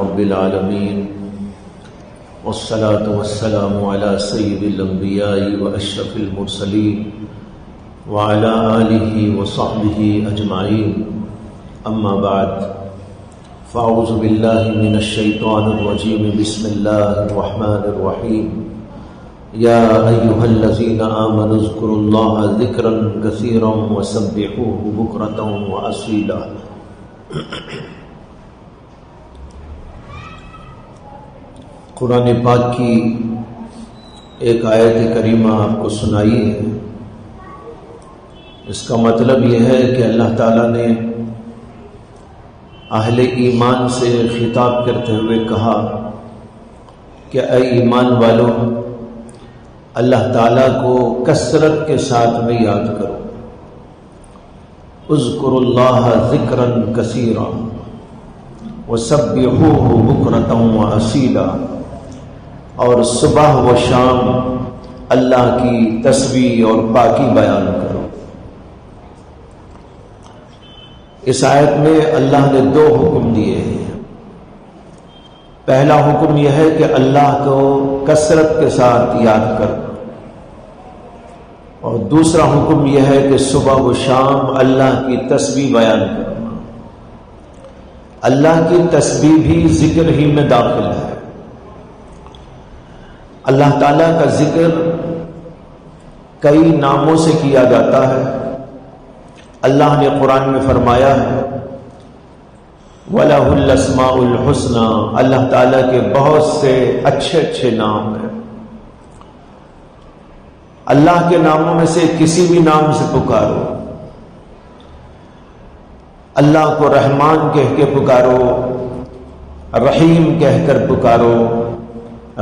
رب العالمين والصلاة والسلام على سيد الأنبياء وأشرف المرسلين وعلى آله وصحبه أجمعين أما بعد فأعوذ بالله من الشيطان الرجيم بسم الله الرحمن الرحيم يا أيها الذين آمنوا اذكروا الله ذكرا كثيرا وسبحوه بكرة وأصيلا۔ قرآن پاک کی ایک آیت کریمہ آپ کو سنائی ہے۔ اس کا مطلب یہ ہے کہ اللہ تعالیٰ نے اہل ایمان سے خطاب کرتے ہوئے کہا کہ اے ایمان والو، اللہ تعالیٰ کو کثرت کے ساتھ میں یاد کرو۔ اذکروا اللہ ذکرا کثیرا وسبحوہ بکرۃ واصیلا، اور صبح و شام اللہ کی تسبیح اور پاکی بیان کرو۔ اس آیت میں اللہ نے دو حکم دیے ہیں۔ پہلا حکم یہ ہے کہ اللہ کو کثرت کے ساتھ یاد کرنا، اور دوسرا حکم یہ ہے کہ صبح و شام اللہ کی تسبیح بیان کرنا۔ اللہ کی تسبیح بھی ذکر ہی میں داخل ہے۔ اللہ تعالیٰ کا ذکر کئی ناموں سے کیا جاتا ہے۔ اللہ نے قرآن میں فرمایا ہے وَلَهُ الْأَسْمَاءُ الْحُسْنَى، اللہ تعالیٰ کے بہت سے اچھے اچھے نام ہیں۔ اللہ کے ناموں میں سے کسی بھی نام سے پکارو، اللہ کو رحمان کہہ کے پکارو، رحیم کہہ کر پکارو،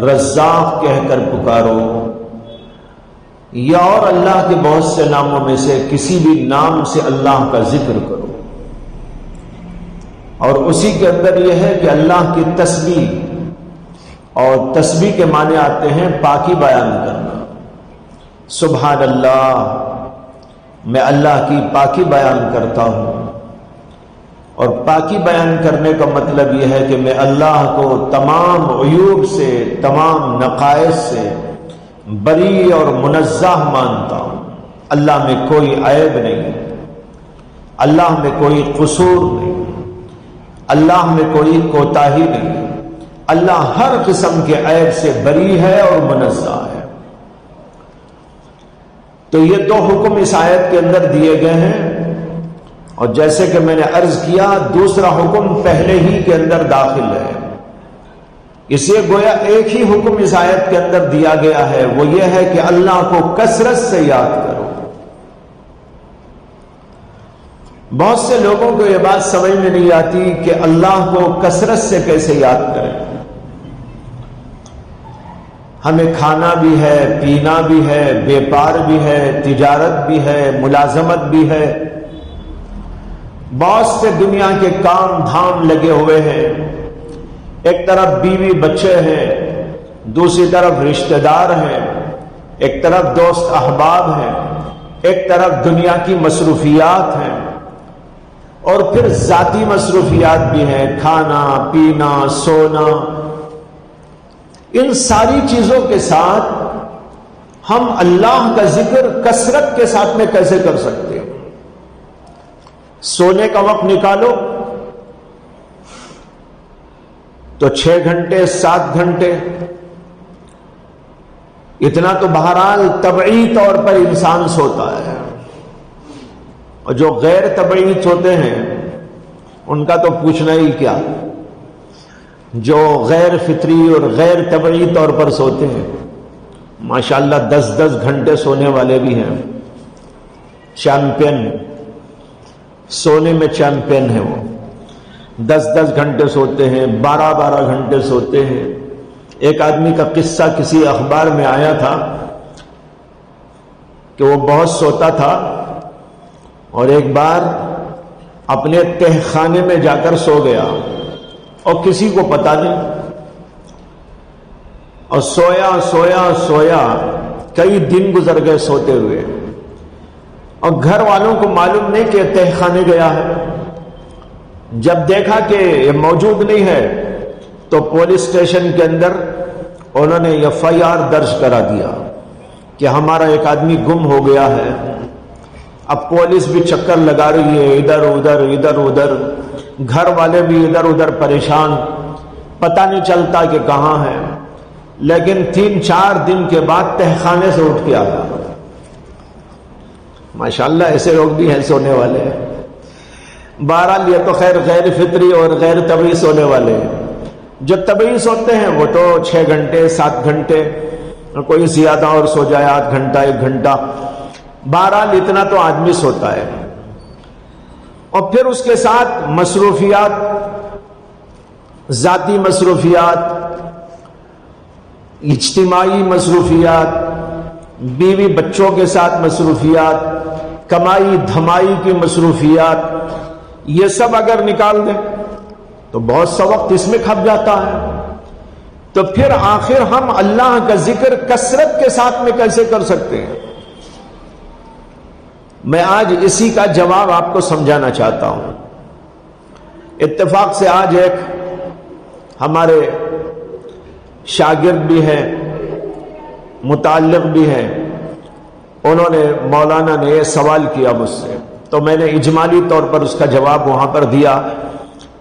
رزاق کہہ کر پکارو، یا اور اللہ کے بہت سے ناموں میں سے کسی بھی نام سے اللہ کا ذکر کرو۔ اور اسی کے اندر یہ ہے کہ اللہ کی تسبیح، اور تسبیح کے معنی آتے ہیں پاکی بیان کرنا۔ سبحان اللہ، میں اللہ کی پاکی بیان کرتا ہوں۔ اور پاکی بیان کرنے کا مطلب یہ ہے کہ میں اللہ کو تمام عیوب سے، تمام نقائص سے بری اور منزہ مانتا ہوں۔ اللہ میں کوئی عیب نہیں، اللہ میں کوئی قصور نہیں، اللہ میں کوئی کوتاہی نہیں۔ اللہ ہر قسم کے عیب سے بری ہے اور منزہ ہے۔ تو یہ دو حکم اس آیت کے اندر دیے گئے ہیں، اور جیسے کہ میں نے عرض کیا دوسرا حکم پہلے ہی کے اندر داخل ہے۔ اس لیے گویا ایک ہی حکم اس آیت کے اندر دیا گیا ہے، وہ یہ ہے کہ اللہ کو کثرت سے یاد کرو۔ بہت سے لوگوں کو یہ بات سمجھ میں نہیں آتی کہ اللہ کو کثرت سے کیسے یاد کریں۔ ہمیں کھانا بھی ہے، پینا بھی ہے، بیپار بھی ہے، تجارت بھی ہے، ملازمت بھی ہے، بہت سے دنیا کے کام دھام لگے ہوئے ہیں۔ ایک طرف بیوی بچے ہیں، دوسری طرف رشتہ دار ہیں، ایک طرف دوست احباب ہیں، ایک طرف دنیا کی مصروفیات ہیں، اور پھر ذاتی مصروفیات بھی ہیں، کھانا پینا سونا۔ ان ساری چیزوں کے ساتھ ہم اللہ کا ذکر کثرت کے ساتھ میں کیسے کر سکتے ہیں؟ سونے کا وقت نکالو تو 6 گھنٹے 7 گھنٹے، اتنا تو بہرحال طبعی طور پر انسان سوتا ہے۔ اور جو غیر طبعی ہوتے ہیں ان کا تو پوچھنا ہی کیا، جو غیر فطری اور غیر طبعی طور پر سوتے ہیں ماشاءاللہ 10-10 گھنٹے سونے والے بھی ہیں۔ چیمپئن، سونے میں چیمپئن ہے وہ، 10-10 گھنٹے سوتے ہیں، 12-12 گھنٹے سوتے ہیں۔ ایک آدمی کا قصہ کسی اخبار میں آیا تھا کہ وہ بہت سوتا تھا، اور ایک بار اپنے تہ خانے میں جا کر سو گیا اور کسی کو پتا نہیں، اور سویا سویا سویا کئی دن گزر گئے سوتے ہوئے، اور گھر والوں کو معلوم نہیں کہ تہ خانے گیا ہے۔ جب دیکھا کہ یہ موجود نہیں ہے تو پولیس اسٹیشن کے اندر انہوں نے FIR درج کرا دیا کہ ہمارا ایک آدمی گم ہو گیا ہے. اب پولیس بھی چکر لگا رہی ہے ادھر ادھر ادھر ادھر، گھر والے بھی ادھر ادھر پریشان، پتہ نہیں چلتا کہ کہاں ہے. لیکن 3-4 دن کے بعد تہخانے سے اٹھ کے آیا. ماشاءاللہ ایسے لوگ بھی ہیں سونے والے. بہرحال یہ تو خیر غیر فطری اور غیر طبعی سونے والے ہیں. جو طبعی سوتے ہیں وہ تو 6 گھنٹے 7 گھنٹے، کوئی زیادہ اور سو جائے 8 گھنٹہ 1 گھنٹہ، بہرحال اتنا تو آدمی سوتا ہے. اور پھر اس کے ساتھ مصروفیات، ذاتی مصروفیات، اجتماعی مصروفیات، بیوی بچوں کے ساتھ مصروفیات، کمائی دھمائی کی مصروفیات، یہ سب اگر نکال دیں تو بہت سا وقت اس میں کھپ جاتا ہے. تو پھر آخر ہم اللہ کا ذکر کثرت کے ساتھ میں کیسے کر سکتے ہیں؟ میں آج اسی کا جواب آپ کو سمجھانا چاہتا ہوں. اتفاق سے آج ایک ہمارے شاگرد بھی ہیں، متعلق بھی ہیں، انہوں نے مولانا نے یہ سوال کیا مجھ سے، تو میں نے اجمالی طور پر اس کا جواب وہاں پر دیا.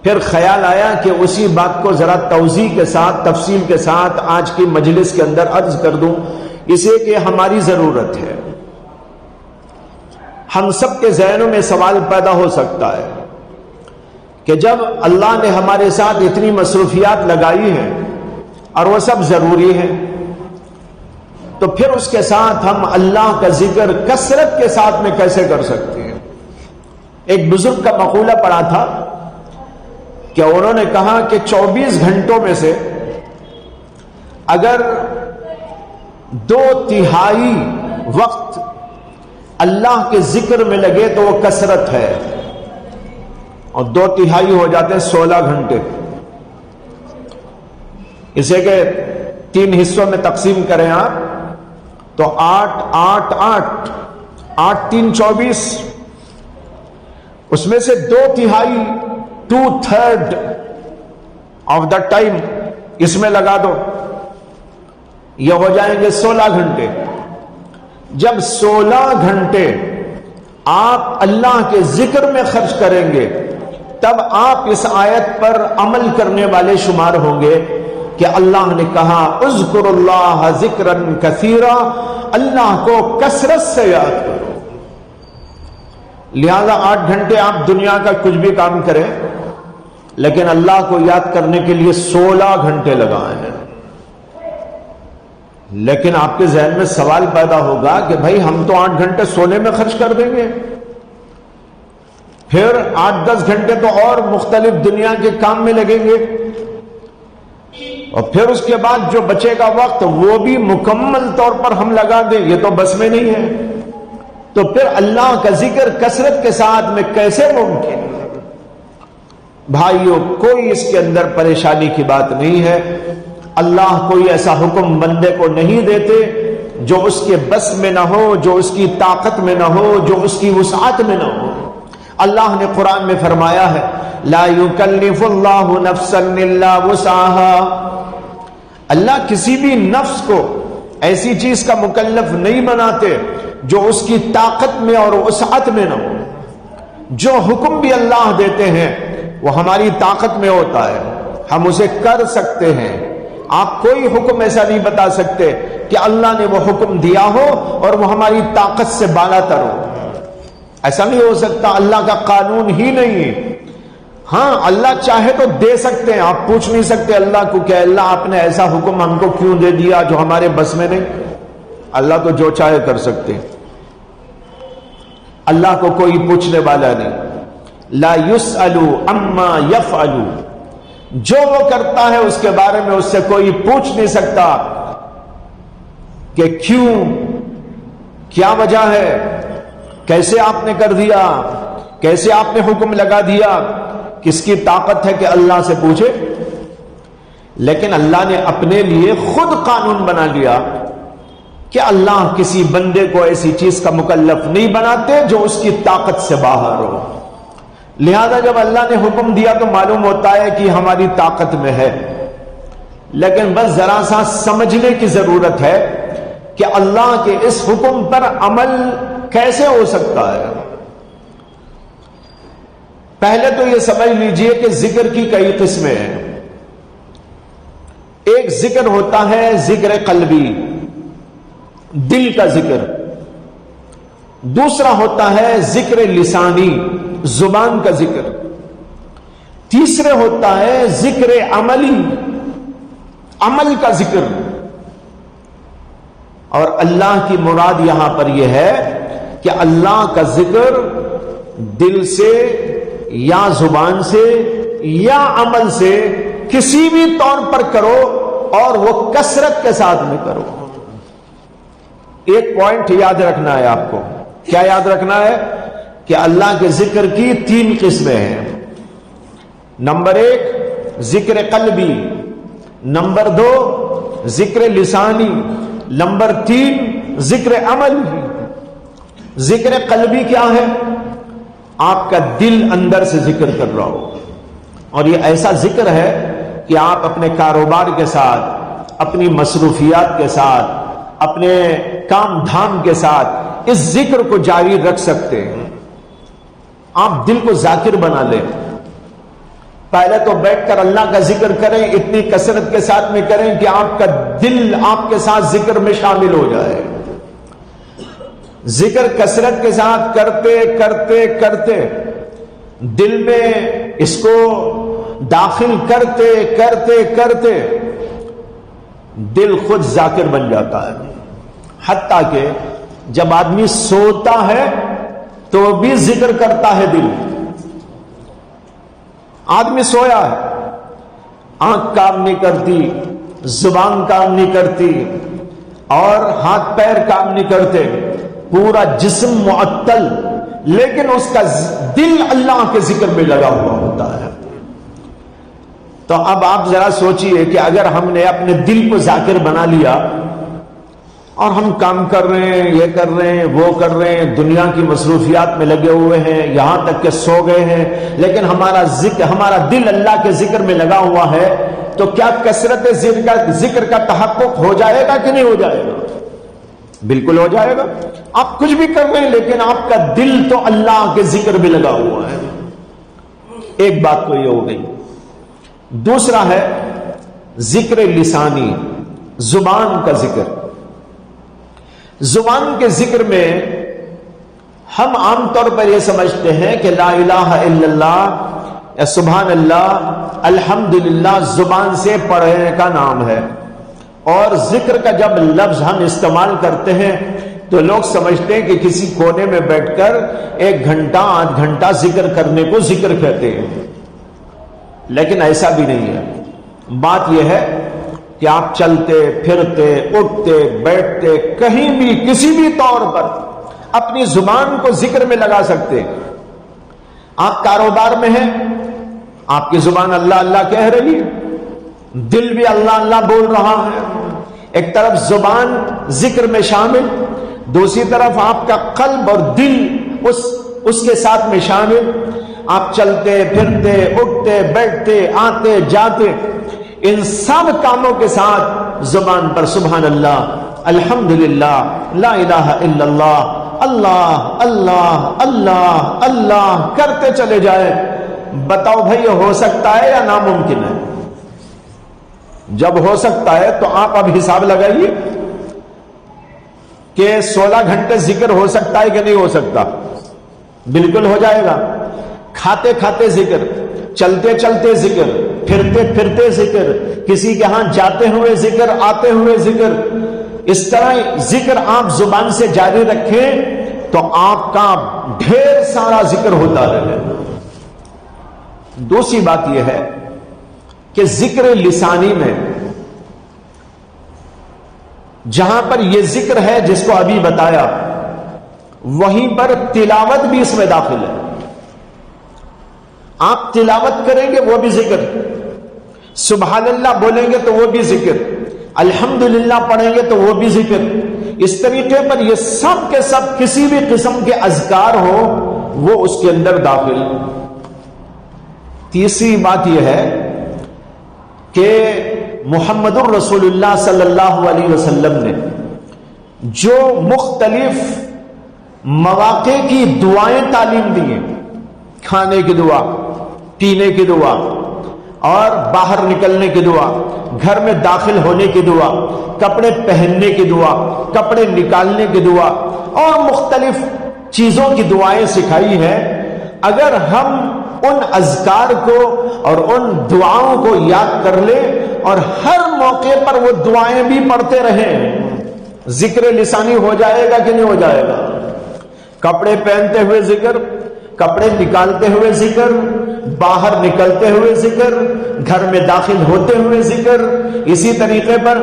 پھر خیال آیا کہ اسی بات کو ذرا توضیح کے ساتھ، تفصیل کے ساتھ آج کی مجلس کے اندر عرض کر دوں، اسے کہ ہماری ضرورت ہے. ہم سب کے ذہنوں میں سوال پیدا ہو سکتا ہے کہ جب اللہ نے ہمارے ساتھ اتنی مصروفیات لگائی ہیں اور وہ سب ضروری ہیں، تو پھر اس کے ساتھ ہم اللہ کا ذکر کثرت کے ساتھ میں کیسے کر سکتے ہیں؟ ایک بزرگ کا مقولہ پڑھا تھا کہ انہوں نے کہا کہ 24 گھنٹوں میں سے اگر 2/3 وقت اللہ کے ذکر میں لگے تو وہ کثرت ہے، اور 2/3 ہو جاتے ہیں 16 گھنٹے. اسے کہ 3 حصوں میں تقسیم کریں آپ تو 8 8 8 8 3 24، اس میں سے 2/3 2/3 آف دا ٹائم اس میں لگا دو، یہ ہو جائیں گے 16 گھنٹے. جب 16 گھنٹے آپ اللہ کے ذکر میں خرچ کریں گے تب آپ اس آیت پر عمل کرنے والے شمار ہوں گے کہ اللہ نے کہا اذکر اللہ ذکرا کثیرا، اللہ کو کثرت سے یاد کرو. لہذا 8 گھنٹے آپ دنیا کا کچھ بھی کام کریں لیکن اللہ کو یاد کرنے کے لیے 16 گھنٹے لگائیں. لیکن آپ کے ذہن میں سوال پیدا ہوگا کہ بھائی ہم تو 8 گھنٹے سونے میں خرچ کر دیں گے، پھر 8-10 گھنٹے تو اور مختلف دنیا کے کام میں لگیں گے، اور پھر اس کے بعد جو بچے گا وقت وہ بھی مکمل طور پر ہم لگا دیں، یہ تو بس میں نہیں ہے. تو پھر اللہ کا ذکر کثرت کے ساتھ میں کیسے ممکن؟ بھائیوں، کوئی اس کے اندر پریشانی کی بات نہیں ہے. اللہ کوئی ایسا حکم بندے کو نہیں دیتے جو اس کے بس میں نہ ہو، جو اس کی طاقت میں نہ ہو، جو اس کی وسعت میں نہ ہو. اللہ نے قرآن میں فرمایا ہے لا یکلف اللہ نفسا الا وسعها، اللہ کسی بھی نفس کو ایسی چیز کا مکلف نہیں بناتے جو اس کی طاقت میں اور وسعت میں نہ ہو. جو حکم بھی اللہ دیتے ہیں وہ ہماری طاقت میں ہوتا ہے، ہم اسے کر سکتے ہیں. آپ کوئی حکم ایسا نہیں بتا سکتے کہ اللہ نے وہ حکم دیا ہو اور وہ ہماری طاقت سے بالا تر ہو. ایسا نہیں ہو سکتا، اللہ کا قانون ہی نہیں ہے. ہاں اللہ چاہے تو دے سکتے ہیں، آپ پوچھ نہیں سکتے اللہ کو کہ اللہ آپ نے ایسا حکم ہم کو کیوں دے دیا جو ہمارے بس میں نہیں. اللہ تو جو چاہے کر سکتے ہیں، اللہ کو کوئی پوچھنے والا نہیں. لا يسأل عما يفعل، جو وہ کرتا ہے اس کے بارے میں اس سے کوئی پوچھ نہیں سکتا کہ کیوں، کیا وجہ ہے، کیسے آپ نے کر دیا، کیسے آپ نے حکم لگا دیا. کس کی طاقت ہے کہ اللہ سے پوچھے؟ لیکن اللہ نے اپنے لیے خود قانون بنا لیا کہ اللہ کسی بندے کو ایسی چیز کا مکلف نہیں بناتے جو اس کی طاقت سے باہر ہو. لہذا جب اللہ نے حکم دیا تو معلوم ہوتا ہے کہ ہماری طاقت میں ہے. لیکن بس ذرا سا سمجھنے کی ضرورت ہے کہ اللہ کے اس حکم پر عمل کیسے ہو سکتا ہے۔ پہلے تو یہ سمجھ لیجئے کہ ذکر کی کئی قسمیں ہیں۔ ایک ذکر ہوتا ہے ذکر قلبی، دل کا ذکر۔ دوسرا ہوتا ہے ذکر لسانی، زبان کا ذکر۔ تیسرے ہوتا ہے ذکر عملی، عمل کا ذکر۔ اور اللہ کی مراد یہاں پر یہ ہے کہ اللہ کا ذکر دل سے یا زبان سے یا عمل سے کسی بھی طور پر کرو اور وہ کثرت کے ساتھ میں کرو۔ ایک پوائنٹ یاد رکھنا ہے آپ کو۔ کیا یاد رکھنا ہے؟ کہ اللہ کے ذکر کی 3 قسمیں ہیں۔ نمبر 1 ذکر قلبی، نمبر 2 ذکر لسانی، نمبر 3 ذکر عملی۔ ذکر قلبی کیا ہے؟ آپ کا دل اندر سے ذکر کر رہا ہو، اور یہ ایسا ذکر ہے کہ آپ اپنے کاروبار کے ساتھ، اپنی مصروفیات کے ساتھ، اپنے کام دھام کے ساتھ اس ذکر کو جاری رکھ سکتے ہیں۔ آپ دل کو ذاکر بنا لیں۔ پہلے تو بیٹھ کر اللہ کا ذکر کریں، اتنی کثرت کے ساتھ میں کریں کہ آپ کا دل آپ کے ساتھ ذکر میں شامل ہو جائے۔ ذکر کثرت کے ساتھ کرتے کرتے کرتے دل میں اس کو داخل کرتے کرتے کرتے دل خود ذاکر بن جاتا ہے۔ حتیٰ کہ جب آدمی سوتا ہے تو بھی ذکر کرتا ہے دل۔ آدمی سویا ہے، آنکھ کام نہیں کرتی، زبان کام نہیں کرتی، اور ہاتھ پیر کام نہیں کرتے، پورا جسم معطل، لیکن اس کا دل اللہ کے ذکر میں لگا ہوا ہوتا ہے۔ تو اب آپ ذرا سوچئے کہ اگر ہم نے اپنے دل کو ذاکر بنا لیا اور ہم کام کر رہے ہیں، یہ کر رہے ہیں، وہ کر رہے ہیں، دنیا کی مصروفیات میں لگے ہوئے ہیں، یہاں تک کہ سو گئے ہیں، لیکن ہمارا دل اللہ کے ذکر میں لگا ہوا ہے، تو کیا کثرت ذکر کا تحقق ہو جائے گا کہ نہیں ہو جائے گا؟ بالکل ہو جائے گا۔ آپ کچھ بھی کر رہے ہیں لیکن آپ کا دل تو اللہ کے ذکر میں لگا ہوا ہے۔ ایک بات تو یہ ہو گئی۔ دوسرا ہے ذکر لسانی، زبان کا ذکر۔ زبان کے ذکر میں ہم عام طور پر یہ سمجھتے ہیں کہ لا الہ الا اللہ یا سبحان اللہ، الحمدللہ زبان سے پڑھنے کا نام ہے، اور ذکر کا جب لفظ ہم استعمال کرتے ہیں تو لوگ سمجھتے ہیں کہ کسی کونے میں بیٹھ کر 1 گھنٹہ 8 گھنٹہ ذکر کرنے کو ذکر کہتے ہیں، لیکن ایسا بھی نہیں ہے۔ بات یہ ہے کہ آپ چلتے پھرتے اٹھتے بیٹھتے کہیں بھی کسی بھی طور پر اپنی زبان کو ذکر میں لگا سکتے۔ آپ کاروبار میں ہیں، آپ کی زبان اللہ اللہ کہہ رہی ہے، دل بھی اللہ اللہ بول رہا ہے۔ ایک طرف زبان ذکر میں شامل، دوسری طرف آپ کا قلب اور دل اس کے ساتھ میں شامل۔ آپ چلتے پھرتے اٹھتے بیٹھتے آتے جاتے ان سب کاموں کے ساتھ زبان پر سبحان اللہ، الحمدللہ، لا الہ الا اللہ، اللہ اللہ اللہ اللہ کرتے چلے جائیں۔ بتاؤ بھائی یہ ہو سکتا ہے یا ناممکن ہے؟ جب ہو سکتا ہے تو آپ اب حساب لگائیے کہ 16 گھنٹے ذکر ہو سکتا ہے کہ نہیں ہو سکتا؟ بالکل ہو جائے گا۔ کھاتے کھاتے ذکر، چلتے چلتے ذکر، پھرتے پھرتے ذکر، کسی کے ہاں جاتے ہوئے ذکر، آتے ہوئے ذکر، اس طرح ذکر آپ زبان سے جاری رکھیں تو آپ کا ڈھیر سارا ذکر ہوتا رہے۔ دوسری بات یہ ہے کہ ذکر لسانی میں جہاں پر یہ ذکر ہے جس کو ابھی بتایا، وہیں پر تلاوت بھی اس میں داخل ہے۔ آپ تلاوت کریں گے وہ بھی ذکر، سبحان اللہ بولیں گے تو وہ بھی ذکر، الحمدللہ پڑھیں گے تو وہ بھی ذکر۔ اس طریقے پر یہ سب کے سب کسی بھی قسم کے اذکار ہو وہ اس کے اندر داخل۔ تیسری بات یہ ہے کہ محمد الرسول اللہ صلی اللہ علیہ وسلم نے جو مختلف مواقع کی دعائیں تعلیم دی ہیں، کھانے کی دعا، پینے کی دعا، اور باہر نکلنے کی دعا، گھر میں داخل ہونے کی دعا، کپڑے پہننے کی دعا، کپڑے نکالنے کی دعا، اور مختلف چیزوں کی دعائیں سکھائی ہیں، اگر ہم ان اذکار کو اور ان دعاؤں کو یاد کر لیں اور ہر موقع پر وہ دعائیں بھی پڑھتے رہیں، ذکر لسانی ہو جائے گا کہ نہیں ہو جائے گا؟ کپڑے پہنتے ہوئے ذکر، کپڑے نکالتے ہوئے ذکر، باہر نکلتے ہوئے ذکر، گھر میں داخل ہوتے ہوئے ذکر۔ اسی طریقے پر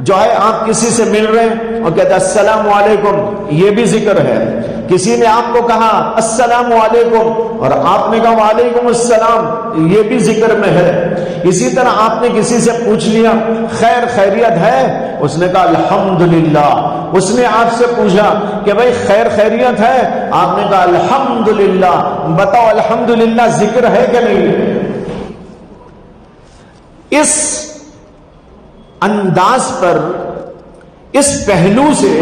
جو ہے آپ کسی سے مل رہے ہیں اور کہتے ہیں السلام علیکم، یہ بھی ذکر ہے۔ کسی نے آپ کو کہا السلام علیکم اور آپ نے کہا وعلیکم السلام، یہ بھی ذکر میں ہے۔ اسی طرح آپ نے کسی سے پوچھ لیا خیر خیریت ہے، اس نے کہا الحمدللہ۔ اس نے آپ سے پوچھا کہ بھائی خیر خیریت ہے، آپ نے کہا الحمدللہ۔ بتاؤ الحمدللہ ذکر ہے کہ نہیں ہے؟ اس انداز پر، اس پہلو سے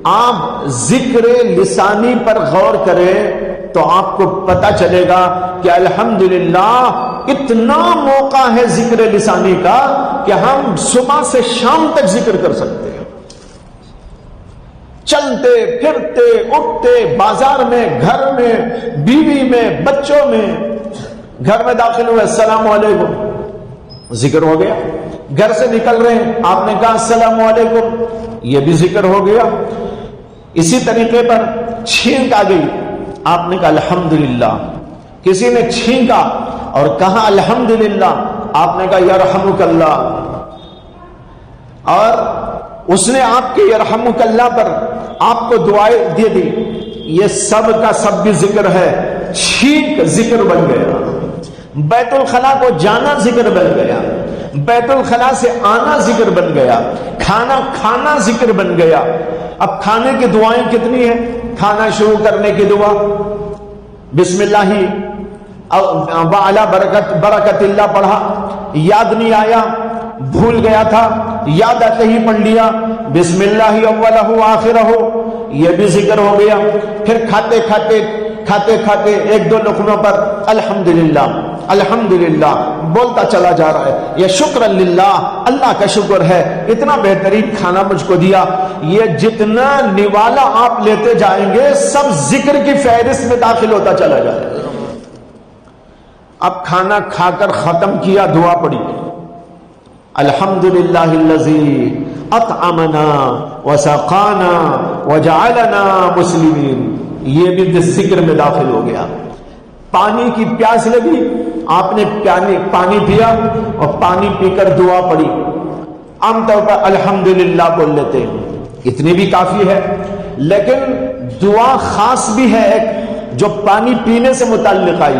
آپ ذکر لسانی پر غور کریں تو آپ کو پتا چلے گا کہ الحمدللہ اتنا موقع ہے ذکر لسانی کا کہ ہم صبح سے شام تک ذکر کر سکتے ہیں، چلتے پھرتے اٹھتے، بازار میں، گھر میں، بیوی میں، بچوں میں، گھر میں داخل ہوئے السلام علیکم، ذکر ہو گیا۔ گھر سے نکل رہے ہیں، آپ نے کہا السلام علیکم، یہ بھی ذکر ہو گیا۔ اسی طریقے پر چھینک آ گئی، آپ نے کہا الحمدللہ۔ کسی نے چھینکا اور کہا الحمدللہ، آپ نے کہا یرحمک اللہ، اور اس نے آپ کے یرحمک اللہ پر آپ کو دعائیں دے دی، یہ سب کا سب بھی ذکر ہے۔ چھینک ذکر بن گیا، بیت الخلا کو جانا ذکر بن گیا، بیت الخلا سے آنا ذکر بن گیا، کھانا کھانا ذکر بن گیا۔ اب کھانے کی دعائیں کتنی ہیں؟ کھانا شروع کرنے کی دعا بسم اللہ وعلی برکت اللہ پڑھا، یاد نہیں آیا، بھول گیا تھا، یاد آتے ہی پڑھ لیا بسم اللہ اولہ آخرہ، یہ بھی ذکر ہو گیا۔ پھر کھاتے کھاتے ایک دو لقموں پر الحمدللہ الحمدللہ بولتا چلا جا رہا ہے، یہ شکر للہ، اللہ کا شکر ہے، اتنا بہترین کھانا مجھ کو دیا۔ یہ جتنا نوالا آپ لیتے جائیں گے سب ذکر کی فہرست میں داخل ہوتا چلا جائے گا۔ اب کھانا کھا کر ختم کیا، دعا پڑھی الحمدللہ الذی اطعمنا وسقانا وجعلنا مسلمین، یہ بھی ذکر میں داخل ہو گیا۔ پانی کی پیاس لگی، آپ نے پانی پیا اور پانی پی کر دعا پڑھی۔ عام طور پر الحمدللہ بول لیتے ہیں، اتنی بھی کافی ہے، لیکن دعا خاص بھی ہے ایک جو پانی پینے سے متعلق آئی،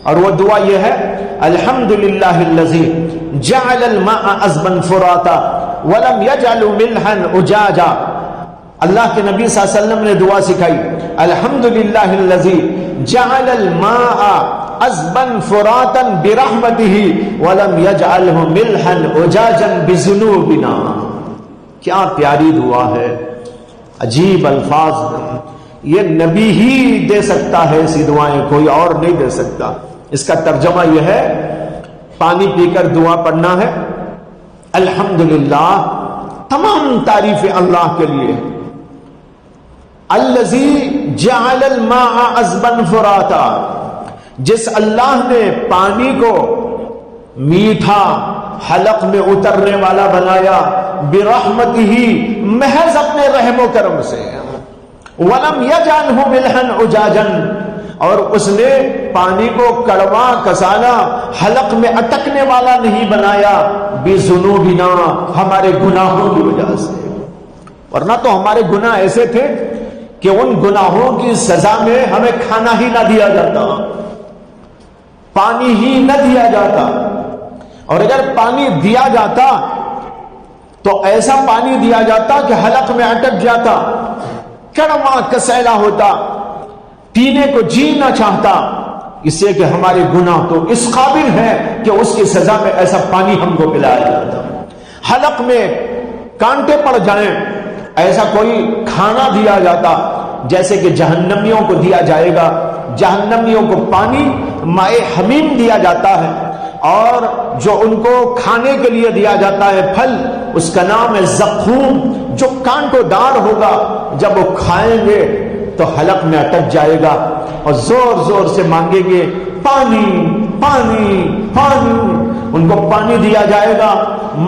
اور وہ دعا یہ ہے الحمدللہ الذی جعل الماء عذبا فراتا ولم يجعل ملحا اجاجا۔ اللہ کے نبی صلی اللہ علیہ وسلم نے دعا سکھائی الحمدللہ الذی جعل الماء عذبا فراتا برحمتہ ولم یجعلہ ملحا اجاجا بذنوبنا۔ کیا پیاری دعا ہے، عجیب الفاظ ہیں، یہ نبی ہی دے سکتا ہے ایسی دعائیں، کوئی اور نہیں دے سکتا۔ اس کا ترجمہ یہ ہے پانی پی کر دعا پڑھنا ہے الحمدللہ، تمام تعریف اللہ کے لیے۔ الذی جعل الماء عذبا فراتا، جس اللہ نے پانی کو میٹھا حلق میں اترنے والا بنایا، برحمتہ، محض اپنے رحم و کرم سے، ولم یجعلہ ملحا اجاجا، اور اس نے پانی کو کڑوا کسانا حلق میں اٹکنے والا نہیں بنایا، بذنوبنا، ہمارے گناہوں کی وجہ سے۔ ورنہ تو ہمارے گناہ ایسے تھے کہ ان گناہوں کی سزا میں ہمیں کھانا ہی نہ دیا جاتا، پانی ہی نہ دیا جاتا، اور اگر پانی دیا جاتا تو ایسا پانی دیا جاتا کہ حلق میں اٹک جاتا، کڑوا کسیلا ہوتا، پینے کو جی نہ چاہتا۔ اس لیے کہ ہمارے گناہ تو اس قابل ہے کہ اس کی سزا میں ایسا پانی ہم کو پلایا جاتا، حلق میں کانٹے پڑ جائیں ایسا کوئی کھانا دیا جاتا جیسے کہ جہنمیوں کو دیا جائے گا، جہنمیوں کو پانی مائع حمیم دیا جاتا ہے، اور جو ان کو کھانے کے لیے دیا جاتا ہے پھل، اس کا نام ہے زقوم، جو کانٹوں دار ہوگا، جب وہ کھائیں گے تو حلق میں اٹک جائے گا اور زور زور سے مانگیں گے پانی پانی پانی، ان کو پانی دیا جائے گا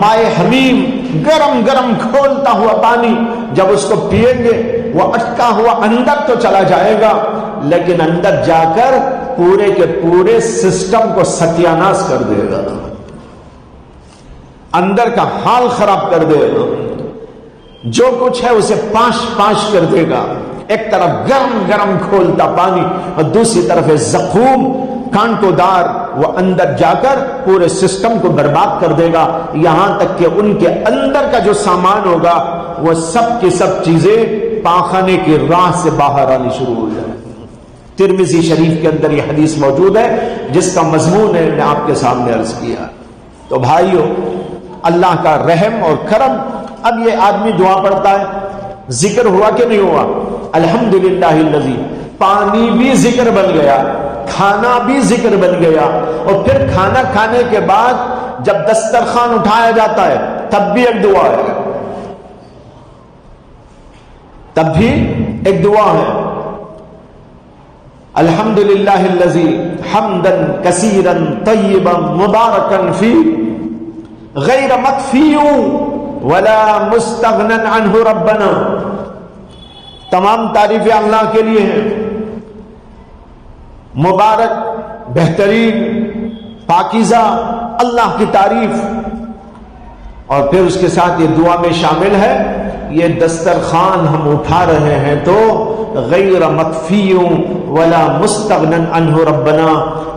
مائع حمیم، گرم گرم کھولتا ہوا پانی، جب اس کو پیئیں گے وہ اٹکا ہوا اندر تو چلا جائے گا، لیکن اندر جا کر پورے کے پورے سسٹم کو ستیاناش کر دے گا، اندر کا حال خراب کر دے گا، جو کچھ ہے اسے پاش پاش کر دے گا، ایک طرف گرم گرم کھولتا پانی اور دوسری طرف زقوم کانٹوں دار، وہ اندر جا کر پورے سسٹم کو برباد کر دے گا، یہاں تک کہ ان کے اندر کا جو سامان ہوگا وہ سب کی سب چیزیں پاخانے کی راہ سے باہر آنی شروع ہو جائے۔ ترمذی شریف کے اندر یہ حدیث موجود ہے جس کا مضمون ہے میں آپ کے سامنے عرض کیا۔ تو بھائیو، اللہ کا رحم اور کرم، اب یہ آدمی دعا پڑھتا ہے، ذکر ہوا کہ نہیں ہوا؟ الحمدللہ الذی، پانی بھی ذکر بن گیا، کھانا بھی ذکر بن گیا، اور پھر کھانا کھانے کے بعد جب دسترخوان اٹھایا جاتا ہے تب بھی ایک دعا ہے، تب بھی ایک دعا ہے، الحمدللہ الذی حمدا کثیرا طیبا مبارکا فی غیر مکفی ولا مستغنا عنہ ربنا، تمام تعریفیں اللہ کے لیے ہیں، مبارک، بہترین، پاکیزہ اللہ کی تعریف، اور پھر اس کے ساتھ یہ دعا میں شامل ہے یہ دسترخوان ہم اٹھا رہے ہیں تو غیر مکفی ولا مستغنا عنہ ربنا،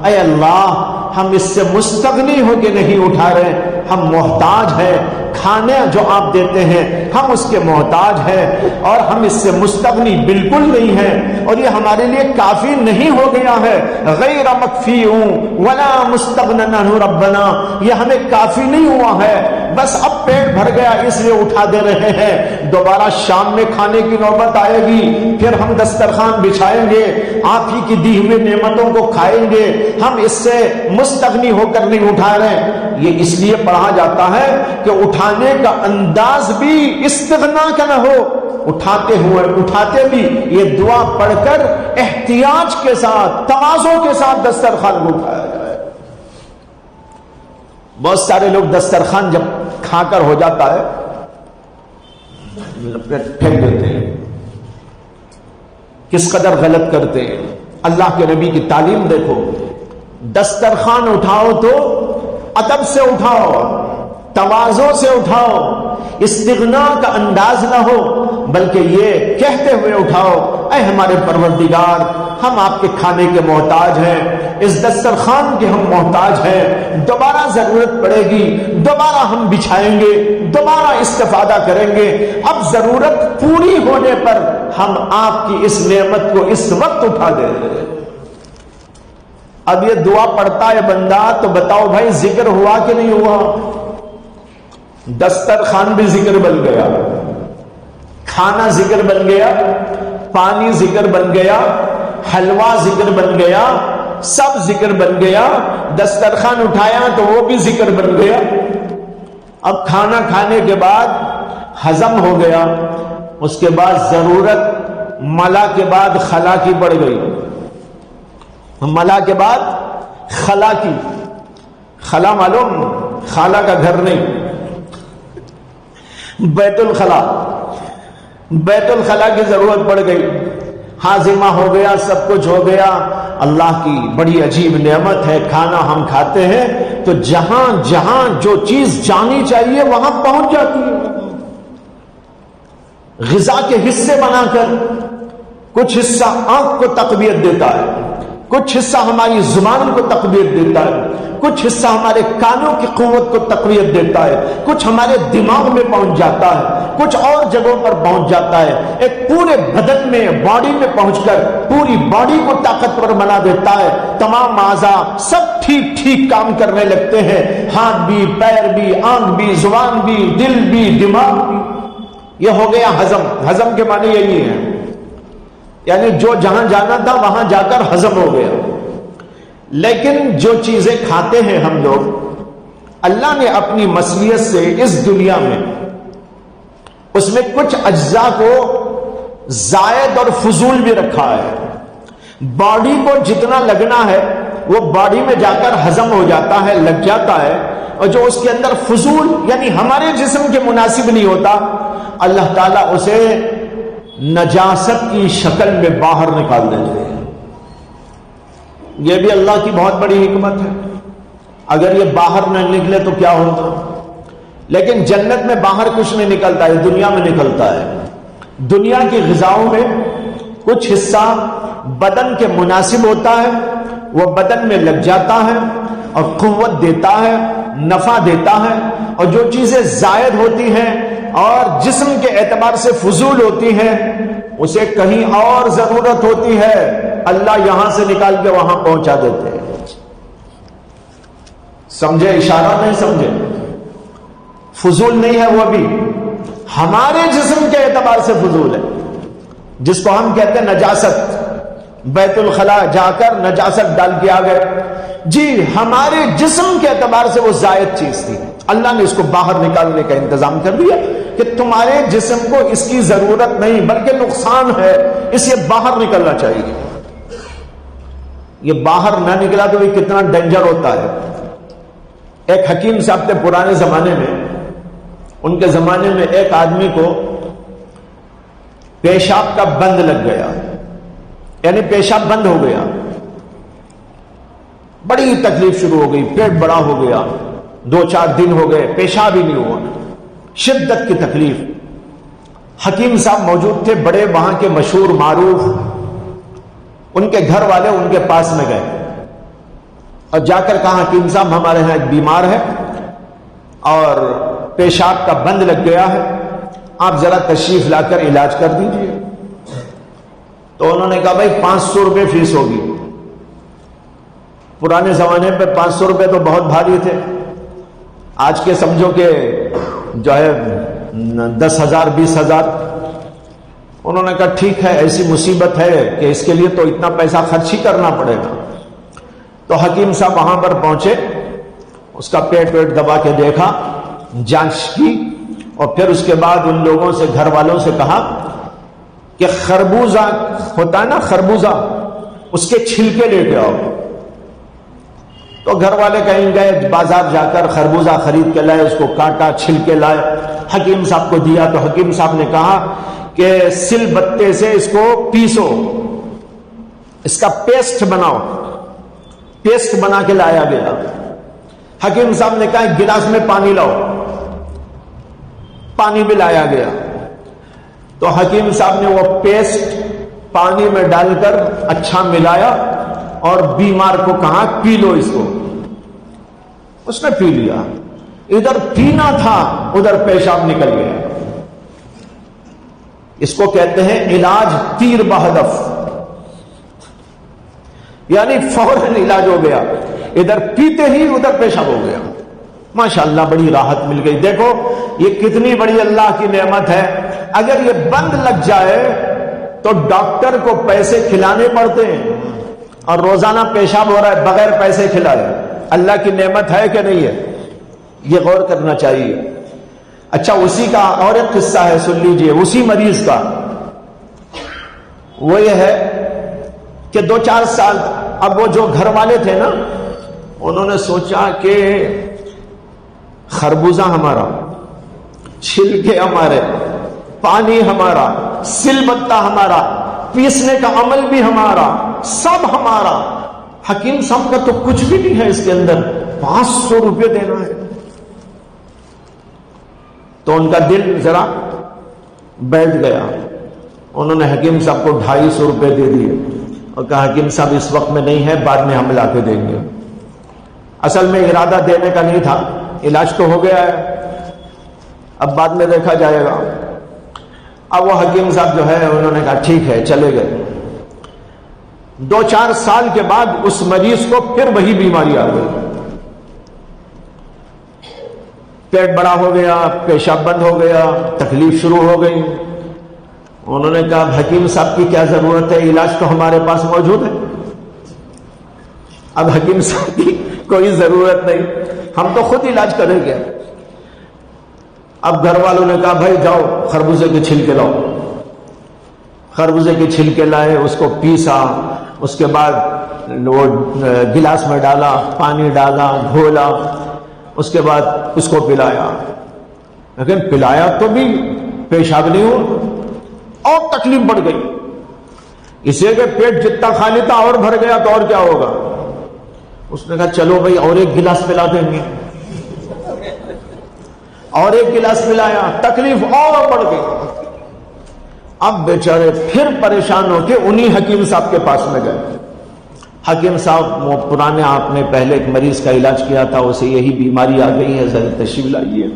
اے اللہ ہم اس سے مستغنی ہو کے نہیں اٹھا رہے، ہم محتاج ہیں، کھانے جو آپ دیتے ہیں ہم اس کے محتاج ہیں، اور ہم اس سے مستغنی بالکل نہیں ہیں، اور یہ ہمارے لیے کافی نہیں ہو گیا ہے، غیر مکفی ولا مستغنا عنہ ربنا، یہ ہمیں کافی نہیں ہوا ہے، بس اب پیٹ بھر گیا اس لیے اٹھا دے رہے ہیں، دوبارہ شام میں کھانے کی نوبت آئے گی، پھر ہم دسترخوان بچھائیں گے، آپ ہی کی دی ہوئی نعمتوں کو کھائیں گے، ہم اس سے مستغنی ہو کر نہیں اٹھا رہے۔ یہ اس لیے پڑھا جاتا ہے کہ اٹھانے کا انداز بھی استغنا کا نہ ہو، اٹھاتے بھی یہ دعا پڑھ کر احتیاج کے ساتھ، تواضع کے ساتھ دسترخوان کو اٹھایا جائے۔ بہت سارے لوگ دسترخوان جب کھا کر ہو جاتا ہے پھینک دیتے ہیں، کس قدر غلط کرتے ہیں۔ اللہ کے نبی کی تعلیم دیکھو، دسترخوان اٹھاؤ تو ادب سے اٹھاؤ، تواضع سے اٹھاؤ، استغنا کا انداز نہ ہو، بلکہ یہ کہتے ہوئے اٹھاؤ، اے ہمارے پروردگار ہم آپ کے کھانے کے محتاج ہیں، اس دسترخوان کے ہم محتاج ہیں، دوبارہ ضرورت پڑے گی دوبارہ ہم بچھائیں گے، دوبارہ استفادہ کریں گے، اب ضرورت پوری ہونے پر ہم آپ کی اس نعمت کو اس وقت اٹھا دیں گے۔ اب یہ دعا پڑھتا ہے بندہ تو بتاؤ بھائی ذکر ہوا کہ نہیں ہوا؟ دسترخوان بھی ذکر بن گیا، کھانا ذکر بن گیا، پانی ذکر بن گیا، حلوہ ذکر بن گیا، سب ذکر بن گیا، دسترخوان اٹھایا تو وہ بھی ذکر بن گیا۔ اب کھانا کھانے کے بعد ہضم ہو گیا، اس کے بعد ضرورت ملا کے بعد خلا کی بڑھ گئی، ملا کے بعد خلا کی، خلا معلوم خالہ کا گھر نہیں، بیت الخلا، بیت الخلا کی ضرورت پڑ گئی، ہاضمہ ہو گیا، سب کچھ ہو گیا۔ اللہ کی بڑی عجیب نعمت ہے، کھانا ہم کھاتے ہیں تو جہاں جہاں جو چیز جانی چاہیے وہاں پہنچ جاتی ہے، غذا کے حصے بنا کر کچھ حصہ آنکھ کو تقویت دیتا ہے، کچھ حصہ ہماری زبان کو تقویت دیتا ہے، کچھ حصہ ہمارے کانوں کی قوت کو تقویت دیتا ہے، کچھ ہمارے دماغ میں پہنچ جاتا ہے، کچھ اور جگہوں پر پہنچ جاتا ہے، ایک پورے بدن میں باڈی میں پہنچ کر پوری باڈی کو طاقتور بنا دیتا ہے، تمام اعضاء سب ٹھیک ٹھیک کام کرنے لگتے ہیں، ہاتھ بھی، پیر بھی، آنکھ بھی، زبان بھی، دل بھی، دماغ بھی۔ یہ ہو گیا ہضم۔ ہضم کے معنی یہی ہے، یعنی جو جہاں جانا تھا وہاں جا کر ہضم ہو گیا۔ لیکن جو چیزیں کھاتے ہیں ہم لوگ، اللہ نے اپنی مصلحت سے اس دنیا میں اس میں کچھ اجزاء کو زائد اور فضول بھی رکھا ہے۔ باڈی کو جتنا لگنا ہے وہ باڈی میں جا کر ہضم ہو جاتا ہے، لگ جاتا ہے، اور جو اس کے اندر فضول یعنی ہمارے جسم کے مناسب نہیں ہوتا، اللہ تعالیٰ اسے نجاست کی شکل میں باہر نکال دیتے ہیں۔ یہ بھی اللہ کی بہت بڑی حکمت ہے۔ اگر یہ باہر نہ نکلے تو کیا ہوتا؟ لیکن جنت میں باہر کچھ نہیں نکلتا، یہ دنیا میں نکلتا ہے۔ دنیا کی غذاؤں میں کچھ حصہ بدن کے مناسب ہوتا ہے، وہ بدن میں لگ جاتا ہے اور قوت دیتا ہے، نفع دیتا ہے، اور جو چیزیں زائد ہوتی ہیں اور جسم کے اعتبار سے فضول ہوتی ہیں، اسے کہیں اور ضرورت ہوتی ہے، اللہ یہاں سے نکال کے وہاں پہنچا دیتے ہیں۔ سمجھے اشارہ؟ نہیں سمجھے؟ فضول نہیں ہے، وہ بھی ہمارے جسم کے اعتبار سے فضول ہے، جس کو ہم کہتے ہیں نجاست۔ بیت الخلا جا کر نجاست ڈال کے آ گئے، جی ہمارے جسم کے اعتبار سے وہ زائد چیز تھی، اللہ نے اس کو باہر نکالنے کا انتظام کر دیا کہ تمہارے جسم کو اس کی ضرورت نہیں بلکہ نقصان ہے، اسے باہر نکلنا چاہیے۔ یہ باہر نہ نکلا تو یہ کتنا ڈینجر ہوتا ہے۔ ایک حکیم صاحب تھے پرانے زمانے میں، ان کے زمانے میں ایک آدمی کو پیشاب کا بند لگ گیا، یعنی پیشاب بند ہو گیا، بڑی تکلیف شروع ہو گئی، پیٹ بڑا ہو گیا، 2-4 دن ہو گئے پیشاب ہی نہیں ہوا، شدت کی تکلیف۔ حکیم صاحب موجود تھے، بڑے وہاں کے مشہور معروف، ان کے گھر والے ان کے پاس میں گئے اور جا کر کہا حکیم صاحب ہمارے ہاں ایک بیمار ہے اور پیشاب کا بند لگ گیا ہے، آپ ذرا تشریف لا کر علاج کر دیجیے۔ تو انہوں نے کہا بھائی 500 روپے فیس ہوگی۔ پرانے زمانے پہ 500 روپے تو بہت بھاری تھے، آج کے سمجھو کہ جو ہے 10,000 20,000۔ انہوں نے کہا ٹھیک ہے، ایسی مصیبت ہے کہ اس کے لیے تو اتنا پیسہ خرچ ہی کرنا پڑے گا۔ تو حکیم صاحب وہاں پر پہنچے، اس کا پیٹ ویٹ دبا کے دیکھا، جانچ کی، اور پھر اس کے بعد ان لوگوں سے، گھر والوں سے کہا کہ خربوزہ ہوتا ہے نا، خربوزہ، اس کے چھلکے لے کے آؤ۔ تو گھر والے کہیں گئے، بازار جا کر خربوزہ خرید کے لائے، اس کو کاٹا، چھلکے لائے، حکیم صاحب کو دیا۔ تو حکیم صاحب نے کہا کہ سل بتے سے اس کو پیسو، اس کا پیسٹ بناؤ۔ پیسٹ بنا کے لایا گیا۔ حکیم صاحب نے کہا ایک گلاس میں پانی لاؤ، پانی بھی لایا گیا۔ تو حکیم صاحب نے وہ پیسٹ پانی میں ڈال کر اچھا ملایا اور بیمار کو کہا پی لو اس کو۔ اس نے پی لیا، ادھر پینا تھا ادھر پیشاب نکل گیا۔ اس کو کہتے ہیں علاج تیر بہدف، یعنی فوراً علاج ہو گیا، ادھر پیتے ہی ادھر پیشاب ہو گیا۔ ماشاءاللہ بڑی راحت مل گئی۔ دیکھو یہ کتنی بڑی اللہ کی نعمت ہے۔ اگر یہ بند لگ جائے تو ڈاکٹر کو پیسے کھلانے پڑتے ہیں، اور روزانہ پیشاب ہو رہا ہے بغیر پیسے کھلائے۔ اللہ کی نعمت ہے کہ نہیں ہے؟ یہ غور کرنا چاہیے۔ اچھا اسی کا اور ایک قصہ ہے، سن لیجئے، اسی مریض کا۔ وہ یہ ہے کہ 2-4 سال، اب وہ جو گھر والے تھے نا، انہوں نے سوچا کہ خربوزہ ہمارا، چھلکے ہمارے، پانی ہمارا، سل بتہ ہمارا، پیسنے کا عمل بھی ہمارا، سب ہمارا، حکیم صاحب کا تو کچھ بھی نہیں ہے اس کے اندر، 500 روپے دینا ہے۔ تو ان کا دل ذرا بیٹھ گیا، انہوں نے حکیم صاحب کو 250 روپے دے دیے اور کہا حکیم صاحب اس وقت میں نہیں ہے، بعد میں ہم لا کے دیں گے۔ اصل میں ارادہ دینے کا نہیں تھا، علاج تو ہو گیا ہے، اب بعد میں دیکھا جائے گا۔ اب وہ حکیم صاحب جو ہے انہوں نے کہا ٹھیک ہے چلے گئے. 2-4 سال کے بعد اس مریض کو پھر وہی بیماری آ گئی. پیٹ بڑا ہو گیا, پیشاب بند ہو گیا, تکلیف شروع ہو گئی. انہوں نے کہا حکیم صاحب کی کیا ضرورت ہے, علاج تو ہمارے پاس موجود ہے. اب حکیم صاحب کی کوئی ضرورت نہیں, ہم تو خود علاج کریں گے. اب گھر والوں نے کہا بھائی جاؤ خربوزے کے چھلکے لاؤ. خربوزے کے چھلکے لائے, اس کو پیسا, اس کے بعد وہ گلاس میں ڈالا, پانی ڈالا, گھولا, اس کے بعد اس کو پلایا. لیکن پلایا تو بھی پیشاب نہیں ہوا اور تکلیف بڑھ گئی. اسے کہ پیٹ جتنا خالی تھا اور بھر گیا تو اور کیا ہوگا. اس نے کہا چلو بھائی اور ایک گلاس پلا دیں گے. اور ایک گلاس پلایا, تکلیف اور بڑھ گئی. اب بیچارے پھر پریشان ہو کے انہی حکیم صاحب کے پاس میں گئے. حکیم صاحب وہ پرانے, آپ نے پہلے ایک مریض کا علاج کیا تھا, اسے یہی بیماری آ گئی ہے, ذرا تشریف لائیے.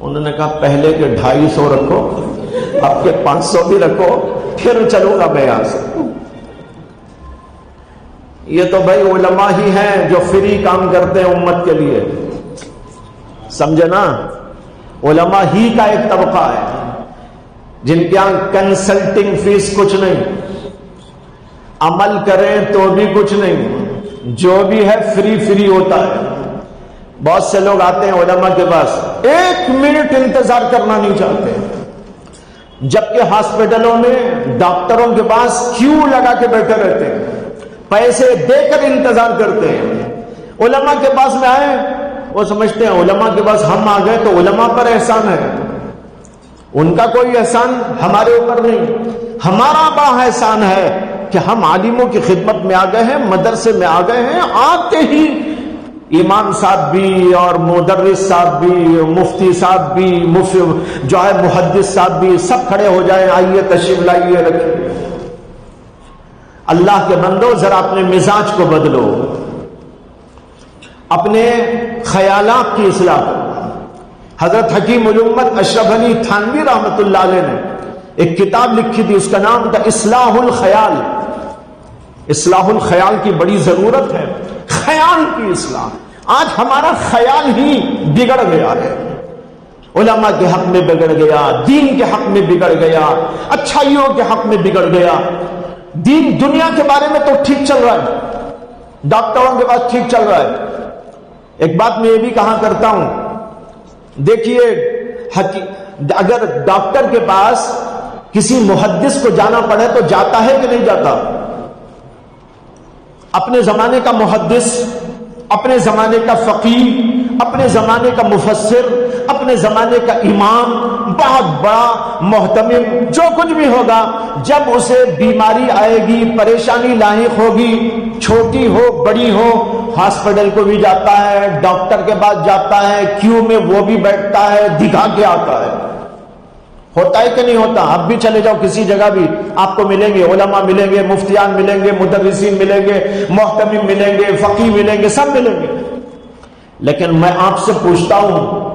انہوں نے کہا پہلے کے 250 رکھو, اب کے 500 بھی رکھو, پھر چلوں گا میں یہاں سے. یہ تو بھائی علماء ہی ہیں جو فری کام کرتے ہیں امت کے لیے, سمجھے نا. علماء ہی کا ایک طبقہ ہے جن کے یہاں کنسلٹنگ فیس کچھ نہیں, عمل کریں تو بھی کچھ نہیں, جو بھی ہے فری ہوتا ہے. بہت سے لوگ آتے ہیں علماء کے پاس, 1 منٹ انتظار کرنا نہیں چاہتے, جبکہ ہاسپٹلوں میں ڈاکٹروں کے پاس کیوں لگا کے بیٹھے رہتے ہیں, پیسے دے کر انتظار کرتے ہیں. علماء کے پاس میں آئے, وہ سمجھتے ہیں علماء کے پاس ہم آ گئے تو علماء پر احسان ہے. ان کا کوئی احسان ہمارے اوپر نہیں. ہمارا بڑا احسان ہے کہ ہم عالموں کی خدمت میں آ گئے ہیں, مدرسے میں آ گئے ہیں. آتے ہی امام صاحب بھی اور مدرس صاحب بھی, مفتی صاحب بھی, جو ہے محدث صاحب بھی, سب کھڑے ہو جائیں, آئیے تشریف لائیے, رکھیے. اللہ کے بندو ذرا اپنے مزاج کو بدلو, اپنے خیالات کی اصلاح کرو. حضرت حکیم الامت اشرف علی تھانوی رحمت اللہ علیہ نے ایک کتاب لکھی تھی, اس کا نام تھا اصلاح الخیال. اصلاح الخیال کی بڑی ضرورت ہے, خیال کی اصلاح. آج ہمارا خیال ہی بگڑ گیا ہے, علماء کے حق میں بگڑ گیا, دین کے حق میں بگڑ گیا, اچھائیوں کے حق میں بگڑ گیا. دین دنیا کے بارے میں تو ٹھیک چل رہا ہے, ڈاکٹروں کے پاس ٹھیک چل رہا ہے. ایک بات میں یہ بھی کہا کرتا ہوں, دیکھیے اگر ڈاکٹر کے پاس کسی محدث کو جانا پڑے تو جاتا ہے کہ نہیں جاتا؟ اپنے زمانے کا محدث, اپنے زمانے کا فقیہ, اپنے زمانے کا مفسر, اپنے زمانے کا امام, بہت بڑا محتمم, جو کچھ بھی ہوگا, جب اسے بیماری آئے گی, پریشانی لاحق ہوگی, چھوٹی ہو بڑی ہو, ہاسپٹل کو بھی جاتا ہے, ڈاکٹر کے پاس جاتا ہے, کیو میں وہ بھی بیٹھتا ہے, دکھا کے آتا ہے. ہوتا ہے کہ نہیں ہوتا؟ اب بھی چلے جاؤ کسی جگہ بھی آپ کو ملیں گے, علماء ملیں گے, مفتیان ملیں گے, مدرسین ملیں گے, محتمم ملیں گے, فقیہ ملیں گے, سب ملیں گے. لیکن میں آپ سے پوچھتا ہوں,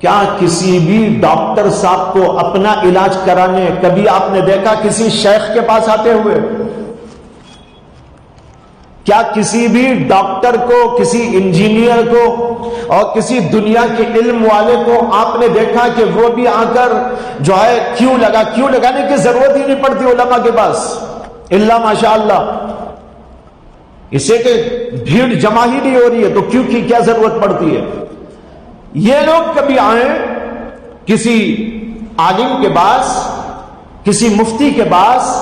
کیا کسی بھی ڈاکٹر صاحب کو اپنا علاج کرانے کبھی آپ نے دیکھا کسی شیخ کے پاس آتے ہوئے؟ کیا کسی بھی ڈاکٹر کو, کسی انجینئر کو اور کسی دنیا کے علم والے کو آپ نے دیکھا کہ وہ بھی آ کر جو ہے کیوں لگانے کی ضرورت ہی نہیں پڑتی علماء کے پاس, الا ماشاء اللہ. اسے کہ بھیڑ جمع ہی نہیں ہو رہی ہے تو کیوں کی کیا ضرورت پڑتی ہے؟ یہ لوگ کبھی آئیں کسی عالم کے پاس, کسی مفتی کے پاس,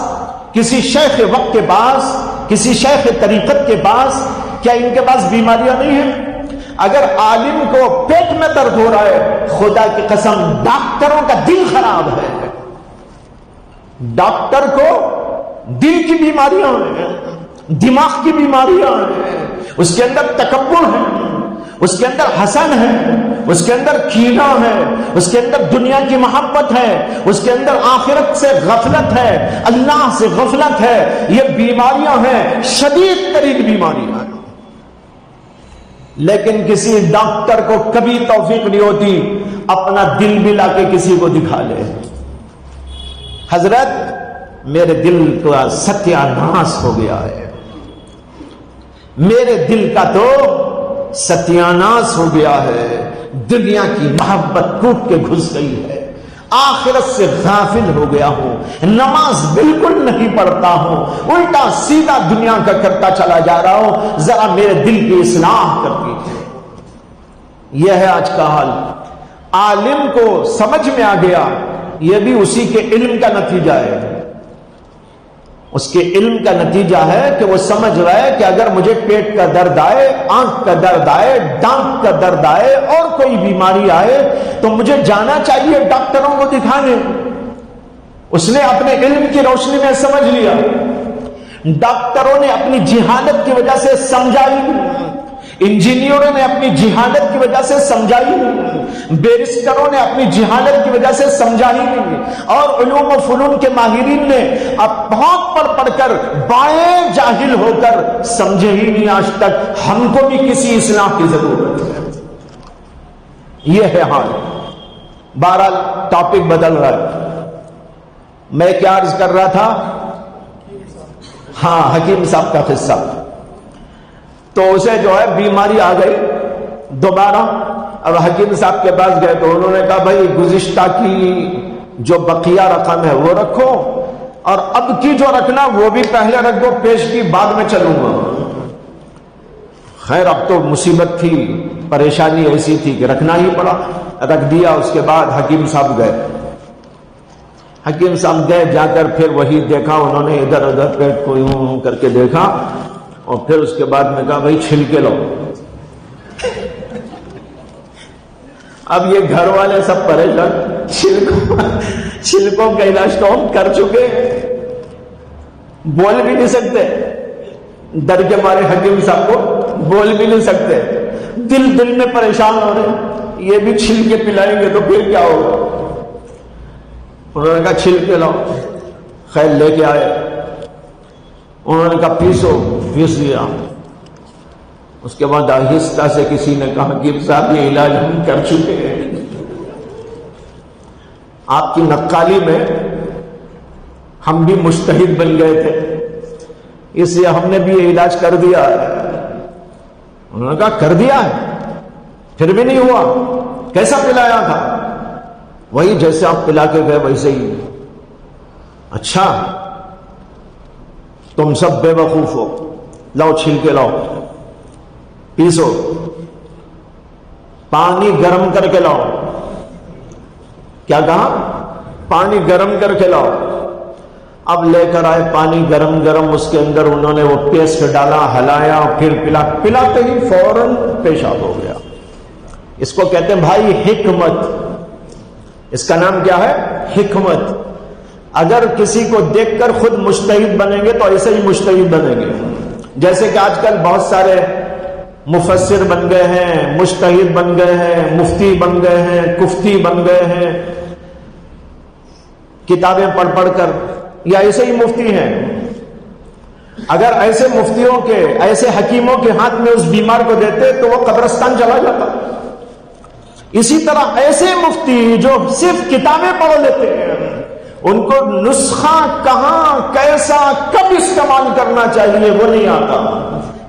کسی شیخ وقت کے پاس, کسی شیخ طریقت کے پاس, کیا ان کے پاس بیماریاں نہیں ہیں؟ اگر عالم کو پیٹ میں درد ہو رہا ہے, خدا کی قسم ڈاکٹروں کا دل خراب ہے. ڈاکٹر کو دل کی بیماریاں ہیں, دماغ کی بیماریاں ہیں, اس کے اندر تکبر ہے, اس کے اندر حسن ہے, اس کے اندر کینہ ہے, اس کے اندر دنیا کی محبت ہے, اس کے اندر آخرت سے غفلت ہے, اللہ سے غفلت ہے. یہ بیماریاں ہیں, شدید ترین بیماریاں ہیں. لیکن کسی ڈاکٹر کو کبھی توفیق نہیں ہوتی اپنا دل بھی لا کے کسی کو دکھا لے. حضرت میرے دل کا ستیاناش ہو گیا ہے، میرے دل کا تو ستیاناش ہو گیا ہے، دنیا کی محبت ٹوٹ کے گھس گئی ہے، آخرت سے غافل ہو گیا ہوں، نماز بالکل نہیں پڑھتا ہوں، الٹا سیدھا دنیا کا کرتا چلا جا رہا ہوں، ذرا میرے دل کی اصلاح کر دیجیے۔ یہ ہے آج کا حال۔ عالم کو سمجھ میں آ گیا، یہ بھی اسی کے علم کا نتیجہ ہے، اس کے علم کا نتیجہ ہے کہ وہ سمجھ رہا ہے کہ اگر مجھے پیٹ کا درد آئے، آنکھ کا درد آئے، ڈانٹ کا درد آئے اور کوئی بیماری آئے تو مجھے جانا چاہیے ڈاکٹروں کو دکھانے۔ اس نے اپنے علم کی روشنی میں سمجھ لیا، ڈاکٹروں نے اپنی جہالت کی وجہ سے سمجھائی، انجینئروں نے اپنی جہالت کی وجہ سے سمجھائی، بیرسٹروں نے اپنی جہالت کی وجہ سے سمجھائی، اور علوم و فنون کے ماہرین نے اب بہت پڑھ کر بائیں جاہل ہو کر سمجھے ہی نہیں آج تک۔ ہم کو بھی کسی اصلاح کی ضرورت ہے، یہ ہے حال۔ بہرحال ٹاپک بدل رہا ہے، میں کیا عرض کر رہا تھا؟ ہاں، حکیم صاحب کا قصہ۔ تو اسے جو ہے بیماری آ گئی دوبارہ، اب حکیم صاحب کے پاس گئے تو انہوں نے کہا بھائی گزشتہ کی جو بقیہ رقم ہے وہ رکھو، اور اب کی جو رکھنا وہ بھی پہلے رکھ دو، پیش کی بعد میں چلوں گا۔ خیر اب تو مصیبت تھی، پریشانی ایسی تھی کہ رکھنا ہی پڑا، رکھ دیا۔ اس کے بعد حکیم صاحب گئے، حکیم صاحب گئے، جا کر پھر وہی دیکھا، انہوں نے ادھر ادھر پیٹ کو یوں کر کے دیکھا، اور پھر اس کے بعد میں کہا بھائی چھلکے لو۔ اب یہ گھر والے سب پریشان، چھلکوں کا علاج تو ہم کر چکے، بول بھی نہیں سکتے، ڈر کے مارے حکیم صاحب کو بول بھی نہیں سکتے، دل میں پریشان ہو رہے، یہ بھی چھلکے پلائیں گے تو پھر کیا ہوگا۔ انہوں نے کہا چھلکے لاؤ، خیر لے کے آئے، انہوں نے کہا پیس لیا۔ اس کے بعد آہستہ سے کسی نے کہا کہ صاحب یہ علاج ہم کر چکے ہیں، آپ کی نقالی میں ہم بھی مجتہد بن گئے تھے، اس لیے ہم نے بھی یہ علاج کر دیا ہے۔ انہوں نے کہا کر دیا ہے، پھر بھی نہیں ہوا، کیسا پلایا تھا؟ وہی جیسے آپ پلا کے گئے ویسے ہی۔ اچھا تم سب بے وقوف ہو، لاؤ چھیل کے لاؤ، پیسو، پانی گرم کر کے لاؤ۔ کیا کہا؟ پانی گرم کر کے لاؤ۔ اب لے کر آئے پانی گرم، اس کے اندر انہوں نے وہ پیسٹ ڈالا، ہلایا، پھر پلاتے ہی فوراً پیشاب ہو گیا۔ اس کو کہتے ہیں بھائی حکمت، اس کا نام کیا ہے؟ حکمت۔ اگر کسی کو دیکھ کر خود مجتہد بنیں گے تو ایسے ہی مجتہد بنیں گے، جیسے کہ آج کل بہت سارے مفسر بن گئے ہیں، مجتہد بن گئے ہیں، مفتی بن گئے ہیں، کفتی بن گئے ہیں، کتابیں پڑھ کر، یا ایسے ہی مفتی ہیں۔ اگر ایسے مفتیوں کے، ایسے حکیموں کے ہاتھ میں اس بیمار کو دیتے تو وہ قبرستان چلا جاتا۔ اسی طرح ایسے مفتی جو صرف کتابیں پڑھ لیتے ہیں، ان کو نسخہ کہاں، کیسا، کب استعمال کرنا چاہیے وہ نہیں آتا۔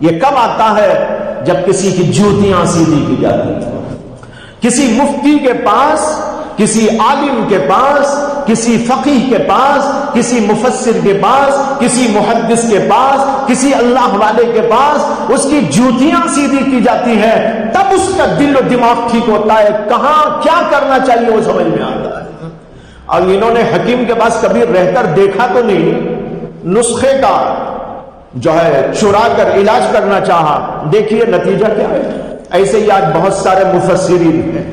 یہ کب آتا ہے؟ جب کسی کی جوتیاں سیدھی کی جاتی ہیں۔ کسی مفتی کے پاس، کسی عالم کے پاس، کسی فقیہ کے پاس، کسی مفسر کے پاس، کسی محدث کے پاس، کسی اللہ والے کے پاس اس کی جوتیاں سیدھی کی جاتی ہے، تب اس کا دل و دماغ ٹھیک ہوتا ہے، کہاں کیا کرنا چاہیے وہ سمجھ میں آتا ہے۔ اور انہوں نے حکیم کے پاس کبھی رہ کر دیکھا تو نہیں، نسخے کا جو ہے چرا کر علاج کرنا چاہا، دیکھیے نتیجہ کیا ہے۔ ایسے ہی آج بہت سارے مفسرین ہیں،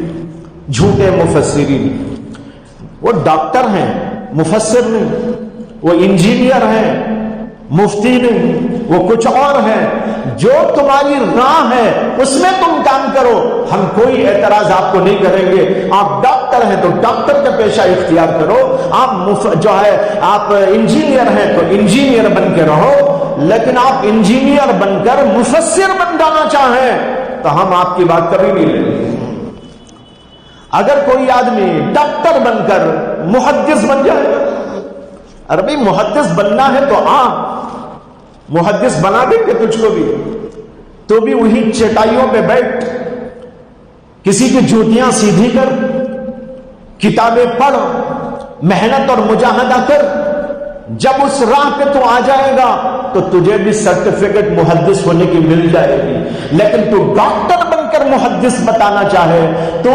جھوٹے مفسرین، وہ ڈاکٹر ہیں، مفسر نہیں، وہ انجینئر ہیں، مفتی نہیں، وہ کچھ اور ہیں۔ جو تمہاری راہ ہے اس میں تم کام کرو، ہم کوئی اعتراض آپ کو نہیں کریں گے۔ آپ ڈاکٹر ہیں تو ڈاکٹر کا پیشہ اختیار کرو، آپ انجینئر ہیں تو انجینئر بن کے رہو، لیکن آپ انجینئر بن کر مفسر بن جانا چاہیں تو ہم آپ کی بات کبھی نہیں لیں گے۔ اگر کوئی آدمی ڈاکٹر بن کر محدث بن جائے ارے بھائی محدث بننا ہے تو محدث بنا دیں گے تجھ کو بھی، تو بھی وہی چٹائیوں پہ بیٹھ، کسی کی جوتیاں سیدھی کر، کتابیں پڑھ، محنت اور مجاہدہ کر، جب اس راہ پہ تو آ جائے گا تو تجھے بھی سرٹیفکیٹ محدث ہونے کی مل جائے گی۔ لیکن تو ڈاکٹر بن کر محدث بتانا چاہے، تو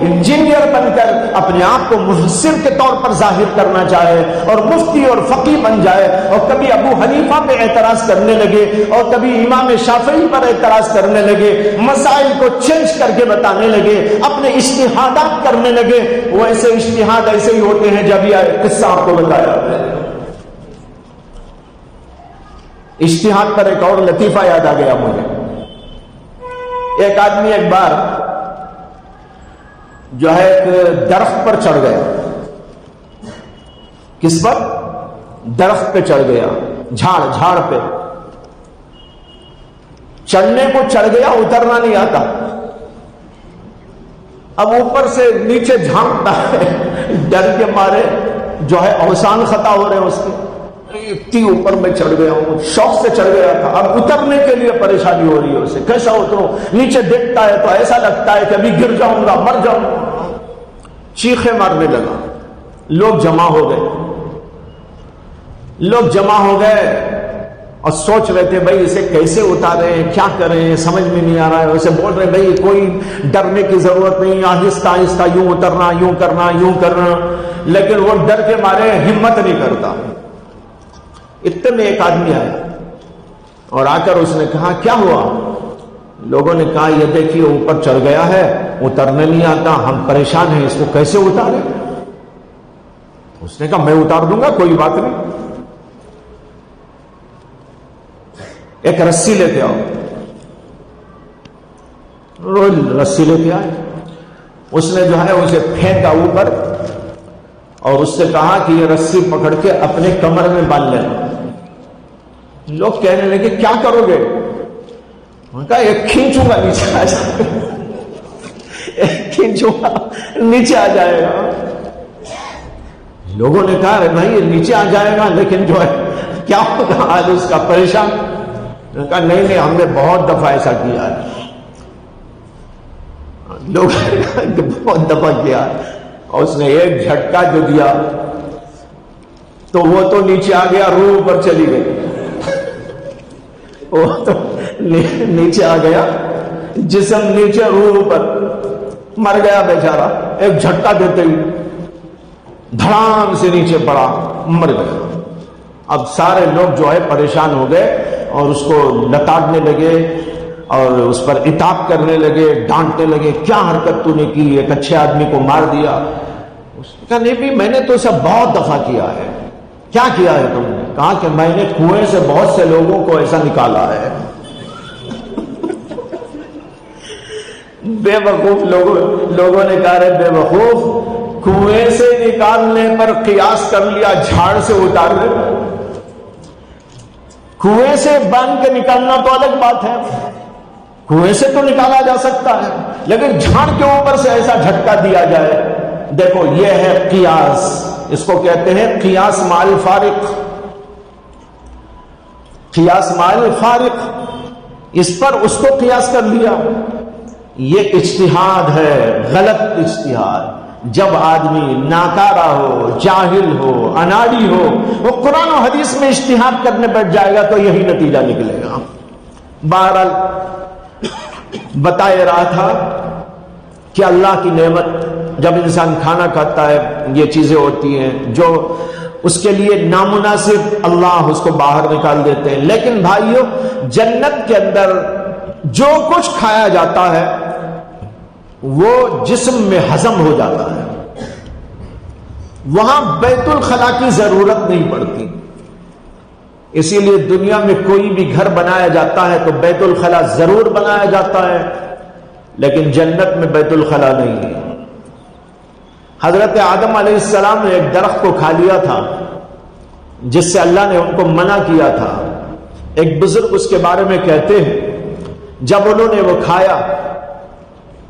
انجینئر بن کر اپنے آپ کو محسن کے طور پر ظاہر کرنا چاہے اور مفتی اور فقیہ بن جائے، اور کبھی ابو حنیفہ پہ اعتراض کرنے لگے اور کبھی امام شافعی پر اعتراض کرنے لگے، مسائل کو چینج کر کے بتانے لگے، اپنے اجتہادات کرنے لگے، وہ ایسے اجتہاد ایسے ہی ہوتے ہیں جب یہ قصہ آپ کو بتایا۔ اجتہاد پر ایک اور لطیفہ یاد آ گیا مجھے۔ ایک آدمی ایک بار جو ہے ایک درخت پر چڑھ گیا۔ کس پر؟ درخت پہ چڑھ گیا، جھاڑ پہ چڑھنے کو چڑھ گیا، اترنا نہیں آتا۔ اب اوپر سے نیچے جھانکتا ہے، ڈر کے مارے جو ہے اوسان خطا ہو رہے ہیں اس کے، اتنی اوپر میں چڑھ گیا ہوں، شوق سے چڑھ گیا تھا، اب اترنے کے لیے پریشانی ہو رہی ہے اسے، کیسا اتروں؟ نیچے دیکھتا ہے تو ایسا لگتا ہے کہ ابھی گر جاؤں گا، مر جاؤں گا، چیخیں مارنے لگا۔ لوگ جمع ہو گئے اور سوچ رہے تھے بھائی اسے کیسے اتاریں، کیا کریں، سمجھ میں نہیں آ رہا ہے۔ اسے بول رہے بھائی کوئی ڈرنے کی ضرورت نہیں، آہستہ آہستہ یوں اترنا، یوں کرنا، لیکن وہ ڈر کے مارے ہمت نہیں کرتا۔ اتنے میں ایک آدمی آیا اور آ کر اس نے کہا کیا ہوا؟ لوگوں نے کہا یہ دیکھیے اوپر چڑھ گیا ہے، اترنے نہیں آتا، ہم پریشان ہیں، اس کو کیسے اتاریں؟ اس نے کہا میں اتار دوں گا، کوئی بات نہیں، ایک رسی لے کے آؤ۔ رسی لے کے آئے، اس نے جو ہے اسے پھینکا اوپر اور اس سے کہا کہ یہ رسی پکڑ کے اپنے کمر میں باندھ لینا۔ لوگ کہنے لگے کیا کرو گے؟ انہوں نے کہا ایک کھینچوں گا نیچے آ جائے گا، ایک کھینچوں گا نیچے آ جائے گا۔ لوگوں نے کہا بھائی یہ نیچے آ جائے گا لیکن جو ہے کیا ہوگا آج اس کا؟ پریشان۔ انہوں نے کہا نہیں ہم نے بہت دفعہ ایسا کیا ہے، لوگ بہت دفعہ کیا، اور اس نے ایک جھٹکا جو دیا تو وہ تو نیچے آ گیا، روح اوپر چلی گئی، وہ تو نیچے آ گیا، جسم نیچے روح اوپر، مر گیا بیچارہ، ایک جھٹکا دیتے ہی دھڑام سے نیچے پڑا، مر گیا۔ اب سارے لوگ جو ہے پریشان ہو گئے اور اس کو لتاڑنے لگے اور اس پر عتاب کرنے لگے، ڈانٹنے لگے، کیا حرکت تو نے کی، ایک اچھے آدمی کو مار دیا۔ اس نے کہا نہیں بھی میں نے تو اسے بہت دفعہ کیا ہے۔ کیا کیا ہے تم نے؟ کہا کہ میں نے کنویں سے بہت سے لوگوں کو ایسا نکالا ہے۔ بے وقوف لوگوں نے کہا بے وقوف، کنویں سے نکالنے پر قیاس کر لیا جھاڑ سے اتارنے پر۔ کنویں سے باندھ کے نکالنا تو الگ بات ہے، کنویں سے تو نکالا جا سکتا ہے، لیکن جھاڑ کے اوپر سے ایسا جھٹکا دیا جائے۔ دیکھو یہ ہے قیاس، اس کو کہتے ہیں قیاس مع الفارق۔ قیاس مع الفارق، اس پر اس کو قیاس کر لیا، یہ اجتہاد ہے، غلط اجتہاد۔ جب آدمی ناکارہ ہو، جاہل ہو، اناڑی ہو، وہ قرآن و حدیث میں اجتہاد کرنے بیٹھ جائے گا تو یہی نتیجہ نکلے گا۔ بہرحال بتایا رہا تھا کہ اللہ کی نعمت، جب انسان کھانا کھاتا ہے یہ چیزیں ہوتی ہیں جو اس کے لیے نامناسب، اللہ اس کو باہر نکال دیتے ہیں۔ لیکن بھائیو جنت کے اندر جو کچھ کھایا جاتا ہے وہ جسم میں ہضم ہو جاتا ہے، وہاں بیت الخلا کی ضرورت نہیں پڑتی۔ اسی لیے دنیا میں کوئی بھی گھر بنایا جاتا ہے تو بیت الخلا ضرور بنایا جاتا ہے، لیکن جنت میں بیت الخلا نہیں ہے۔ حضرت آدم علیہ السلام نے ایک درخت کو کھا لیا تھا جس سے اللہ نے ان کو منع کیا تھا۔ ایک بزرگ اس کے بارے میں کہتے ہیں جب انہوں نے وہ کھایا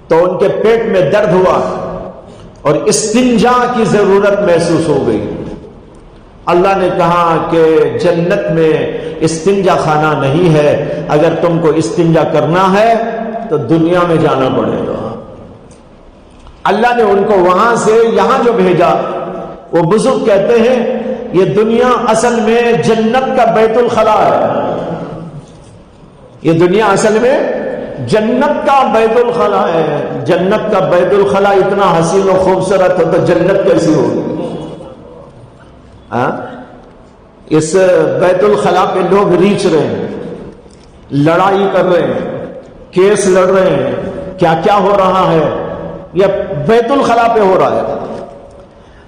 تو ان کے پیٹ میں درد ہوا اور استنجا کی ضرورت محسوس ہو گئی۔ اللہ نے کہا کہ جنت میں استنجا خانہ نہیں ہے، اگر تم کو استنجا کرنا ہے تو دنیا میں جانا پڑے گا۔ اللہ نے ان کو وہاں سے یہاں جو بھیجا، وہ بزرگ کہتے ہیں یہ دنیا اصل میں جنت کا بیت الخلا ہے۔ یہ دنیا اصل میں جنت کا بیت الخلا ہے۔ جنت کا بیت الخلا اتنا حسین و خوبصورت ہو تو جنت کیسی ہوگی؟ اس بیت الخلا پہ لوگ ریچھ رہے ہیں، لڑائی کر رہے ہیں، کیس لڑ رہے ہیں، کیا کیا ہو رہا ہے، یہ بیت الخلا پہ ہو رہا ہے۔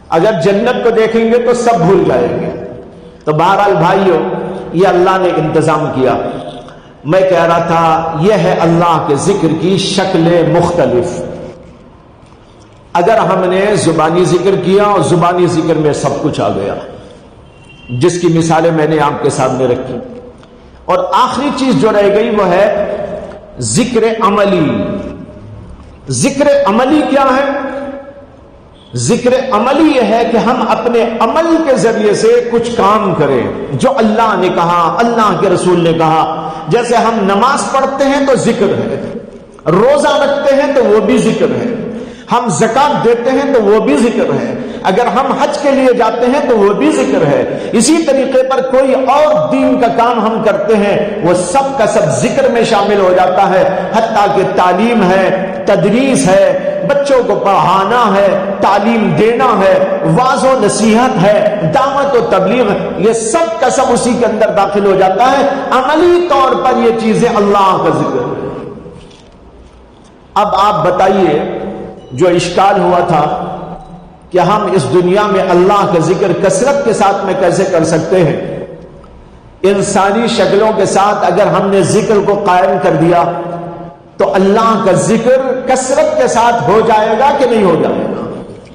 اگر جنت کو دیکھیں گے تو سب بھول جائیں گے۔ تو بہرحال بھائیو، یہ اللہ نے انتظام کیا۔ میں کہہ رہا تھا یہ ہے اللہ کے ذکر کی شکلیں مختلف۔ اگر ہم نے زبانی ذکر کیا اور زبانی ذکر میں سب کچھ آ گیا، جس کی مثالیں میں نے آپ کے سامنے رکھی، اور آخری چیز جو رہ گئی وہ ہے ذکر عملی۔ ذکر عملی کیا ہے؟ ذکر عملی یہ ہے کہ ہم اپنے عمل کے ذریعے سے کچھ کام کریں جو اللہ نے کہا، اللہ کے رسول نے کہا۔ جیسے ہم نماز پڑھتے ہیں تو ذکر ہے، روزہ رکھتے ہیں تو وہ بھی ذکر ہے، ہم زکات دیتے ہیں تو وہ بھی ذکر ہے، اگر ہم حج کے لیے جاتے ہیں تو وہ بھی ذکر ہے۔ اسی طریقے پر کوئی اور دین کا کام ہم کرتے ہیں، وہ سب کا سب ذکر میں شامل ہو جاتا ہے، حتیٰ کہ تعلیم ہے، تدریس ہے، بچوں کو پڑھانا ہے، تعلیم دینا ہے، واعظ و نصیحت ہے، دعوت و تبلیغ ہے، یہ سب کا سب اسی کے اندر داخل ہو جاتا ہے۔ عملی طور پر یہ چیزیں اللہ کا ذکر ہے۔ اب آپ بتائیے، جو اشکال ہوا تھا کہ ہم اس دنیا میں اللہ کا ذکر کثرت کے ساتھ میں کیسے کر سکتے ہیں؟ انسانی شکلوں کے ساتھ اگر ہم نے ذکر کو قائم کر دیا تو اللہ کا ذکر کثرت کے ساتھ ہو جائے گا کہ نہیں ہو جائے گا؟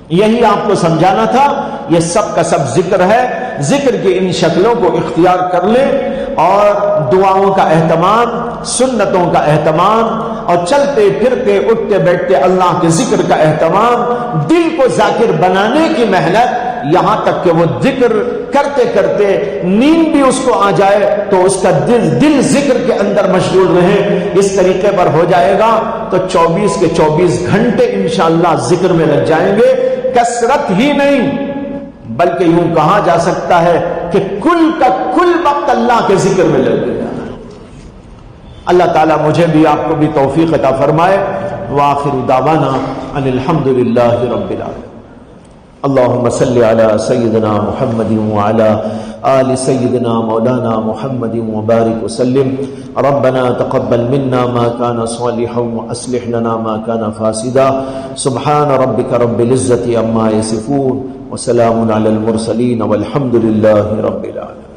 یہی آپ کو سمجھانا تھا۔ یہ سب کا سب ذکر ہے۔ ذکر کی ان شکلوں کو اختیار کر لیں، اور دعاؤں کا اہتمام، سنتوں کا اہتمام، اور چلتے پھرتے اٹھتے بیٹھتے اللہ کے ذکر کا اہتمام، دل کو ذاکر بنانے کی محنت، یہاں تک کہ وہ ذکر کرتے کرتے نیند بھی اس کو آ جائے تو اس کا دل ذکر کے اندر مشغول رہے۔ اس طریقے پر ہو جائے گا تو 24 کے 24 گھنٹے انشاءاللہ ذکر میں لگ جائیں گے۔ کثرت ہی نہیں بلکہ یوں کہا جا سکتا ہے کہ کل کا کل وقت اللہ کے ذکر میں لگ گیا۔ اللہ تعالیٰ مجھے بھی آپ کو بھی توفیق عطا فرمائے۔ وآخر دعوانا ان الحمد للہ رب العالمین۔ اللهم صل على سيدنا محمد وعلى آل سيدنا مولانا محمد وبارك وسلم۔ ربنا تقبل منا ما كان صالحا وأصلح لنا ما كان فاسدا۔ سبحان ربك رب العزة عما يصفون وسلام على المرسلين والحمد لله رب العالمين۔